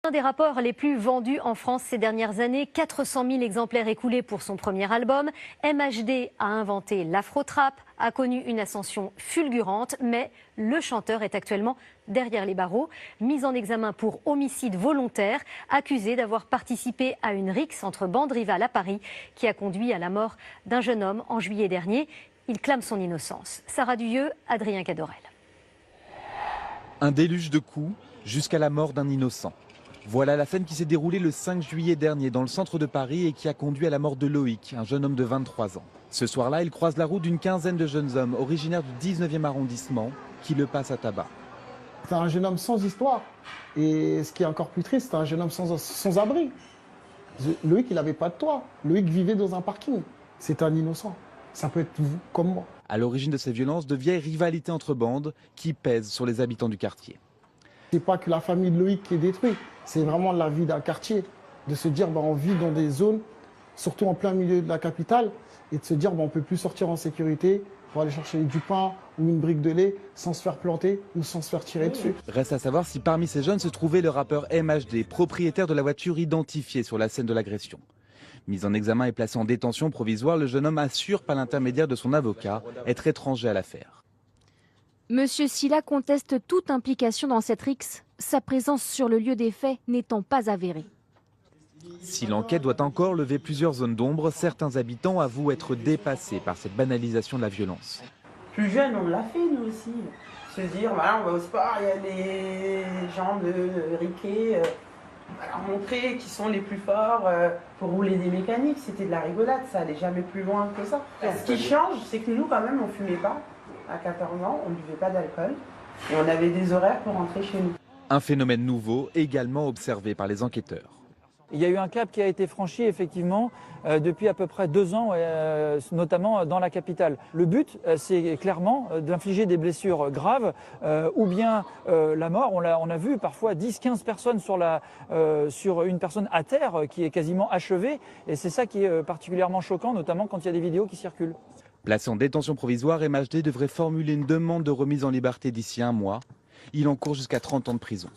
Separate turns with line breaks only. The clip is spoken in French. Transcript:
Un des rappeurs les plus vendus en France ces dernières années, 400 000 exemplaires écoulés pour son premier album. MHD a inventé l'afro-trap, a connu une ascension fulgurante, mais le chanteur est actuellement derrière les barreaux, mis en examen pour homicide volontaire, accusé d'avoir participé à une rixe entre bandes rivales à Paris qui a conduit à la mort d'un jeune homme en juillet dernier. Il clame son innocence. Sarah Duyeux, Adrien Cadorel.
Un déluge de coups jusqu'à la mort d'un innocent. Voilà la scène qui s'est déroulée le 5 juillet dernier dans le centre de Paris et qui a conduit à la mort de Loïc, un jeune homme de 23 ans. Ce soir-là, il croise la route d'une quinzaine de jeunes hommes originaires du 19e arrondissement qui le passent à tabac.
C'est un jeune homme sans histoire. Et ce qui est encore plus triste, c'est un jeune homme sans abri. Loïc, il n'avait pas de toit. Loïc vivait dans un parking. C'est un innocent. Ça peut être vous comme moi.
À l'origine de ces violences, de vieilles rivalités entre bandes qui pèsent sur les habitants du quartier.
C'est pas que la famille de Loïc qui est détruite, c'est vraiment la vie d'un quartier. De se dire, on vit dans des zones, surtout en plein milieu de la capitale, et de se dire, on ne peut plus sortir en sécurité pour aller chercher du pain ou une brique de lait sans se faire planter ou sans se faire tirer dessus.
Reste à savoir si parmi ces jeunes se trouvait le rappeur MHD, propriétaire de la voiture identifiée sur la scène de l'agression. Mis en examen et placé en détention provisoire, le jeune homme assure par l'intermédiaire de son avocat être étranger à l'affaire.
Monsieur Sylla conteste toute implication dans cette rixe, sa présence sur le lieu des faits n'étant pas avérée.
Si l'enquête doit encore lever plusieurs zones d'ombre, certains habitants avouent être dépassés par cette banalisation de la violence.
Plus jeune, on l'a fait nous aussi. Se dire, voilà, on va au sport, il y a des gens de riquet, on va leur montrer qui sont les plus forts pour rouler des mécaniques. C'était de la rigolade, ça allait jamais plus loin que ça. Ce qui change, c'est que nous, quand même, on fumait pas. À 14 ans, on ne buvait pas d'alcool et on avait des horaires pour rentrer chez nous.
Un phénomène nouveau également observé par les enquêteurs.
Il y a eu un cap qui a été franchi effectivement depuis à peu près 2 ans, notamment dans la capitale. Le but, c'est clairement d'infliger des blessures graves ou bien la mort. On a vu parfois 10-15 personnes sur une personne à terre qui est quasiment achevée. Et c'est ça qui est particulièrement choquant, notamment quand il y a des vidéos qui circulent.
Placé en détention provisoire, MHD devrait formuler une demande de remise en liberté d'ici 1 mois. Il encourt jusqu'à 30 ans de prison.